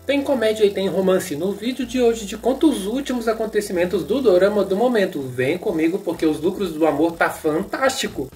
Tem comédia e tem romance. No vídeo de hoje te conto os últimos acontecimentos do dorama do momento. Vem comigo porque os lucros do amor tá fantástico.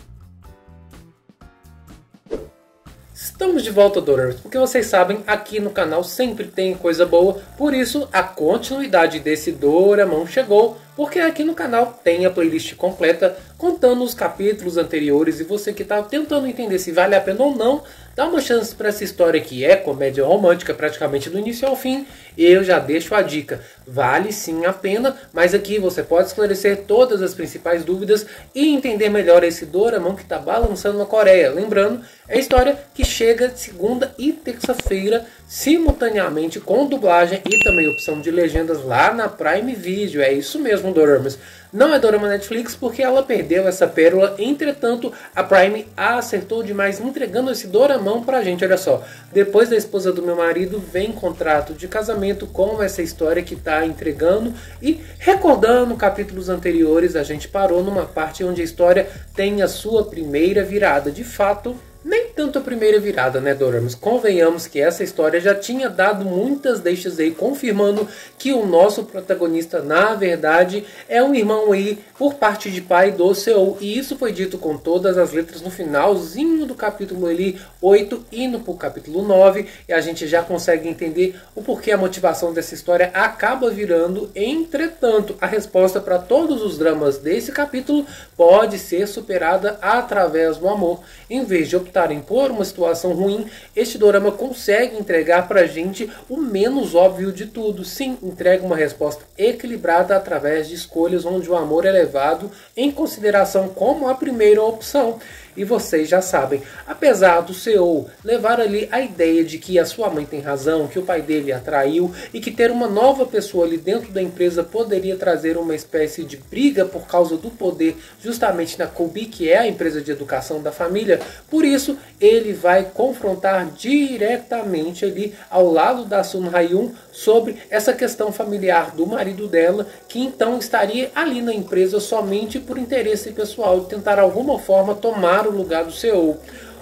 Estamos de volta, Doramas, porque vocês sabem, aqui no canal sempre tem coisa boa, por isso a continuidade desse Doramão chegou, porque aqui no canal tem a playlist completa contando os capítulos anteriores e você que está tentando entender se vale a pena ou não, dá uma chance para essa história que é comédia romântica praticamente do início ao fim. Eu já deixo a dica, vale sim a pena, mas aqui você pode esclarecer todas as principais dúvidas e entender melhor esse Doramão que está balançando na Coreia. Lembrando, é a história que chega segunda e terça-feira simultaneamente com dublagem e também opção de legendas lá na Prime Video. É isso mesmo, Doramas. Não é Dorama Netflix porque ela perdeu essa pérola, entretanto a Prime acertou demais entregando esse Doramão pra gente. Olha só, depois da esposa do meu marido vem contrato de casamento com essa história que tá entregando e recordando capítulos anteriores, a gente parou numa parte onde a história tem a sua primeira virada. De fato, nem tanto a primeira virada, né, Doramas? Convenhamos que essa história já tinha dado muitas deixas aí, confirmando que o nosso protagonista, na verdade, é um irmão aí, por parte de pai do Seol. E isso foi dito com todas as letras no finalzinho do capítulo ali, 8, indo pro capítulo 9. E a gente já consegue entender o porquê a motivação dessa história acaba virando. Entretanto, a resposta para todos os dramas desse capítulo pode ser superada através do amor. Em vez de optarem por uma situação ruim, este dorama consegue entregar pra gente o menos óbvio de tudo. Sim, entrega uma resposta equilibrada através de escolhas onde o amor é levado em consideração como a primeira opção. E vocês já sabem, apesar do Seol levar ali a ideia de que a sua mãe tem razão, que o pai dele a traiu e que ter uma nova pessoa ali dentro da empresa poderia trazer uma espécie de briga por causa do poder justamente na Kobe, que é a empresa de educação da família, por isso ele vai confrontar diretamente ali ao lado da Sun Ha-yoon sobre essa questão familiar do marido dela, que então estaria ali na empresa somente por interesse pessoal de tentar alguma forma tomar o lugar do Seol.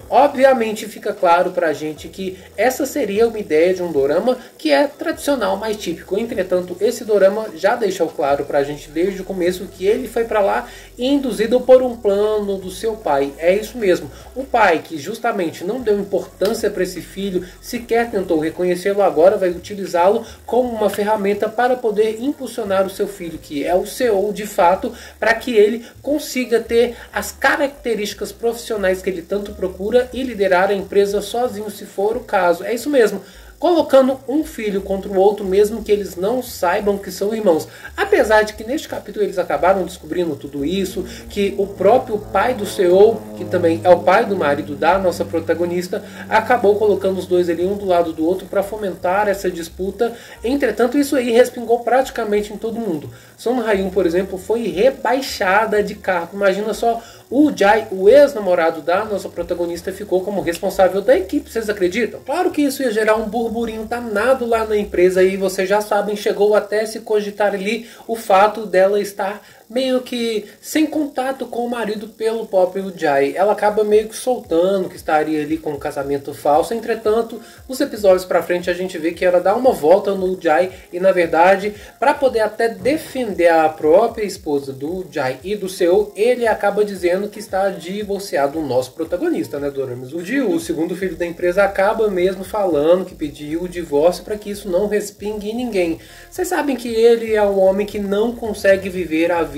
Obviamente fica claro pra gente que essa seria uma ideia de um dorama que é tradicional, mais típico. Entretanto, esse dorama já deixou claro pra gente desde o começo que ele foi pra lá induzido por um plano do seu pai. É isso mesmo. O pai que justamente não deu importância para esse filho, sequer tentou reconhecê-lo, agora vai utilizá-lo como uma ferramenta para poder impulsionar o seu filho, que é o Seol de fato, para que ele consiga ter as características profissionais que ele tanto procura e liderar a empresa sozinho, se for o caso. É isso mesmo. Colocando um filho contra o outro, mesmo que eles não saibam que são irmãos. Apesar de que neste capítulo eles acabaram descobrindo tudo isso, que o próprio pai do Seol, que também é o pai do marido da nossa protagonista, acabou colocando os dois ali um do lado do outro para fomentar essa disputa. Entretanto, isso aí respingou praticamente em todo mundo. Sun Ha-yoon, por exemplo, foi rebaixada de cargo. Imagina só, o Jai, o ex-namorado da nossa protagonista, ficou como responsável da equipe. Vocês acreditam? Claro que isso ia gerar um burburinho danado lá na empresa e vocês já sabem, chegou até se cogitar ali o fato dela estar meio que sem contato com o marido pelo próprio Jai. Ela acaba meio que soltando que estaria ali com um casamento falso. Entretanto, nos episódios pra frente a gente vê que ela dá uma volta no Jai e na verdade, para poder até defender a própria esposa do Jai e do Seol, ele acaba dizendo que está divorciado, o nosso protagonista, né, Doramas? O Dio, o segundo filho da empresa, acaba mesmo falando que pediu o divórcio para que isso não respingue em ninguém. Vocês sabem que ele é um homem que não consegue viver a vida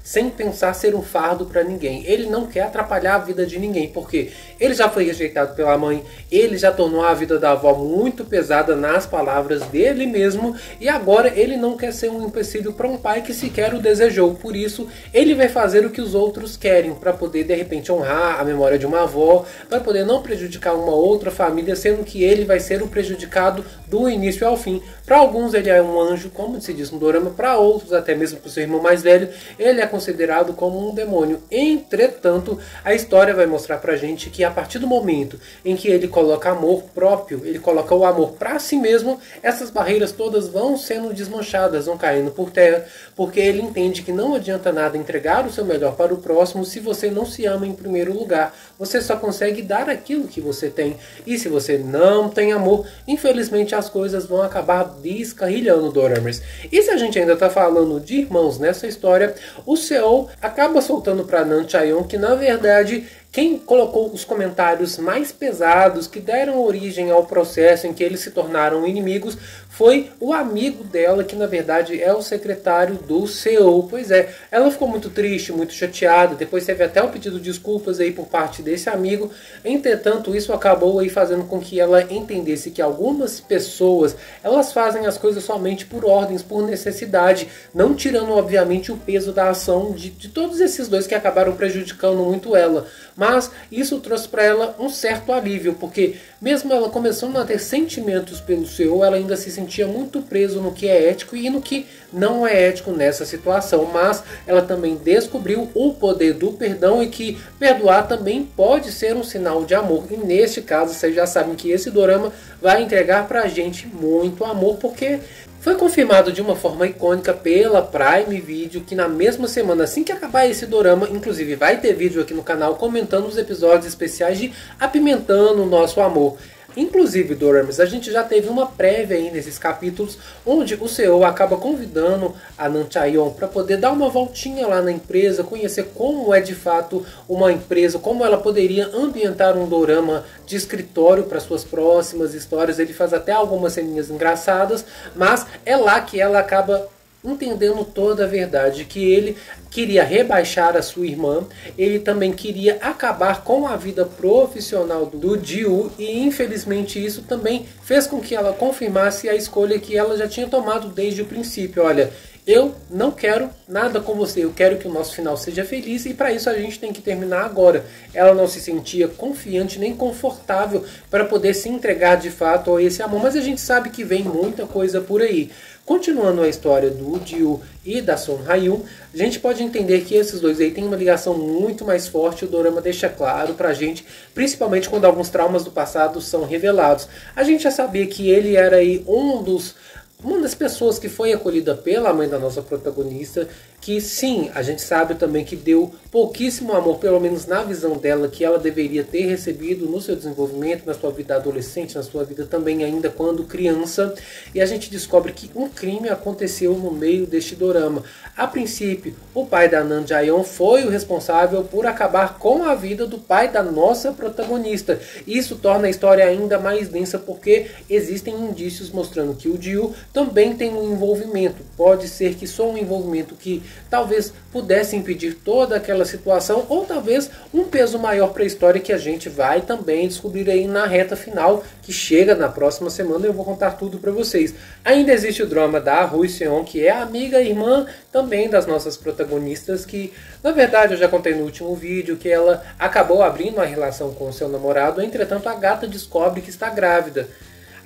sem pensar ser um fardo para ninguém. Ele não quer atrapalhar a vida de ninguém, porque ele já foi rejeitado pela mãe, ele já tornou a vida da avó muito pesada nas palavras dele mesmo, e agora ele não quer ser um empecilho para um pai que sequer o desejou. Por isso, ele vai fazer o que os outros querem, para poder de repente honrar a memória de uma avó, para poder não prejudicar uma outra família, sendo que ele vai ser o prejudicado do início ao fim. Para alguns ele é um anjo, como se diz no dorama, para outros, até mesmo para o seu irmão mais velho, ele é considerado como um demônio. Entretanto, a história vai mostrar pra gente que a partir do momento em que ele coloca amor próprio, ele coloca o amor pra si mesmo, essas barreiras todas vão sendo desmanchadas, vão caindo por terra, porque ele entende que não adianta nada entregar o seu melhor para o próximo se você não se ama em primeiro lugar. Você só consegue dar aquilo que você tem. E se você não tem amor, infelizmente as coisas vão acabar descarrilhando, Doramers. E se a gente ainda tá falando de irmãos nessa história, o Seo acaba soltando pra Nan Chaeyoung que na verdade quem colocou os comentários mais pesados que deram origem ao processo em que eles se tornaram inimigos foi o amigo dela, que na verdade é o secretário do Seo. Pois é, ela ficou muito triste, muito chateada, depois teve até o pedido de desculpas aí por parte desse amigo. Entretanto, isso acabou aí fazendo com que ela entendesse que algumas pessoas, elas fazem as coisas somente por ordens, por necessidade, não tirando obviamente o peso da ação de todos esses dois que acabaram prejudicando muito ela. Mas isso trouxe para ela um certo alívio, porque mesmo ela começando a ter sentimentos pelo Seo, ela ainda se sentia muito preso no que é ético e no que não é ético nessa situação. Mas ela também descobriu o poder do perdão e que perdoar também pode ser um sinal de amor. E neste caso, vocês já sabem que esse dorama vai entregar pra gente muito amor, porque foi confirmado de uma forma icônica pela Prime Video que na mesma semana, assim que acabar esse dorama, inclusive vai ter vídeo aqui no canal comentando os episódios especiais de Apimentando o Nosso Amor. Inclusive, Doramers, a gente já teve uma prévia aí nesses capítulos, onde o Seo acaba convidando a Nan Chaeyoung para poder dar uma voltinha lá na empresa, conhecer como é de fato uma empresa, como ela poderia ambientar um dorama de escritório para suas próximas histórias. Ele faz até algumas ceninhas engraçadas, mas é lá que ela acaba entendendo toda a verdade, que ele queria rebaixar a sua irmã, ele também queria acabar com a vida profissional do Ji-woo, e infelizmente isso também fez com que ela confirmasse a escolha que ela já tinha tomado desde o princípio. Olha, eu não quero nada com você, eu quero que o nosso final seja feliz e para isso a gente tem que terminar agora. Ela não se sentia confiante nem confortável para poder se entregar de fato a esse amor, mas a gente sabe que vem muita coisa por aí. Continuando a história do Ji-woo e da Son Ha-yoon, a gente pode entender que esses dois aí têm uma ligação muito mais forte. O dorama deixa claro pra gente, principalmente quando alguns traumas do passado são revelados. A gente já sabia que ele era aí uma das pessoas que foi acolhida pela mãe da nossa protagonista, que sim, a gente sabe também que deu pouquíssimo amor, pelo menos na visão dela, que ela deveria ter recebido no seu desenvolvimento, na sua vida adolescente, na sua vida também ainda quando criança. E a gente descobre que um crime aconteceu no meio deste dorama. A princípio, o pai da Nan Chaeyoung foi o responsável por acabar com a vida do pai da nossa protagonista. Isso torna a história ainda mais densa, porque existem indícios mostrando que o Ji-woo também tem um envolvimento. Pode ser que só um envolvimento que talvez pudesse impedir toda aquela situação, ou talvez um peso maior para a história, que a gente vai também descobrir aí na reta final, que chega na próxima semana. Eu vou contar tudo para vocês. Ainda existe o drama da Rui Seon, que é a amiga e irmã também das nossas protagonistas, que na verdade eu já contei no último vídeo que ela acabou abrindo a relação com o seu namorado. Entretanto, a gata descobre que está grávida.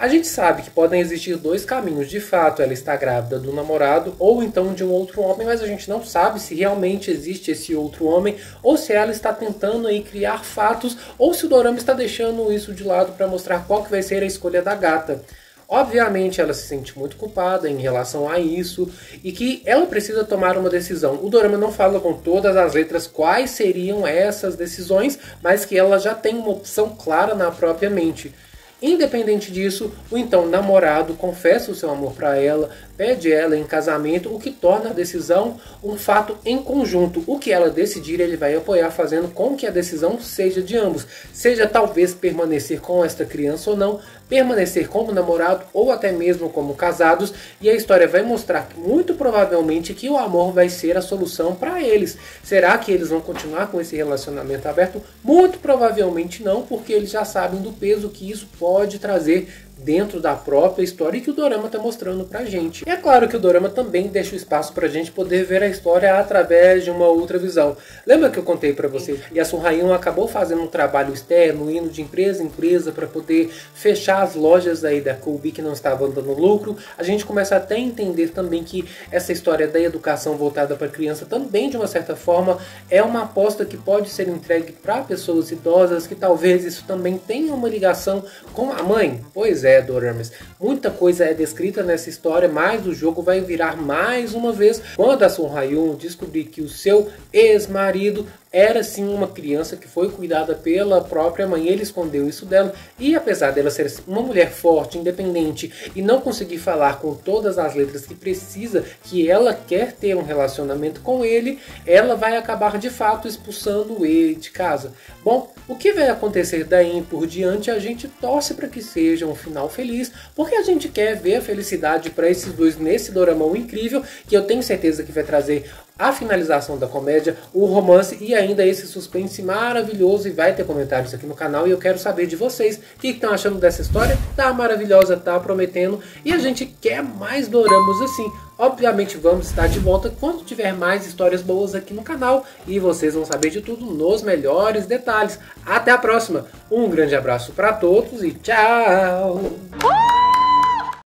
A gente sabe que podem existir dois caminhos. De fato, ela está grávida do namorado ou então de um outro homem, mas a gente não sabe se realmente existe esse outro homem, ou se ela está tentando aí criar fatos, ou se o dorama está deixando isso de lado para mostrar qual que vai ser a escolha da gata. Obviamente ela se sente muito culpada em relação a isso e que ela precisa tomar uma decisão. O dorama não fala com todas as letras quais seriam essas decisões, mas que ela já tem uma opção clara na própria mente. Independente disso, o então namorado confessa o seu amor para ela, pede ela em casamento, o que torna a decisão um fato em conjunto. O que ela decidir, ele vai apoiar, fazendo com que a decisão seja de ambos. Seja talvez permanecer com esta criança ou não, permanecer como namorado ou até mesmo como casados. E a história vai mostrar muito provavelmente que o amor vai ser a solução para eles. Será que eles vão continuar com esse relacionamento aberto? Muito provavelmente não, porque eles já sabem do peso que isso pode trazer dentro da própria história e que o dorama está mostrando pra gente. E é claro que o dorama também deixa o espaço pra gente poder ver a história através de uma outra visão. Lembra que eu contei pra vocês? E a Son Ha-young acabou fazendo um trabalho externo, indo de empresa em empresa para poder fechar das lojas aí da Coolbee que não estavam dando lucro. A gente começa até a entender também que essa história da educação voltada para a criança também, de uma certa forma, é uma aposta que pode ser entregue para pessoas idosas, que talvez isso também tenha uma ligação com a mãe. Pois é, Doramas, muita coisa é descrita nessa história, mas o jogo vai virar mais uma vez quando a Sun Hyun descobrir que o seu ex-marido era sim uma criança que foi cuidada pela própria mãe. Ele escondeu isso dela, e apesar dela ser uma mulher forte, independente e não conseguir falar com todas as letras que precisa, que ela quer ter um relacionamento com ele, ela vai acabar de fato expulsando ele de casa. Bom, o que vai acontecer daí por diante, a gente torce para que seja um final feliz, porque a gente quer ver a felicidade para esses dois nesse doramão incrível, que eu tenho certeza que vai trazer a finalização da comédia, o romance e ainda esse suspense maravilhoso. E vai ter comentários aqui no canal e eu quero saber de vocês o que estão achando dessa história. Tá maravilhosa, tá prometendo, e a gente quer mais doramas assim. Obviamente vamos estar de volta quando tiver mais histórias boas aqui no canal e vocês vão saber de tudo nos melhores detalhes. Até a próxima, um grande abraço para todos e tchau!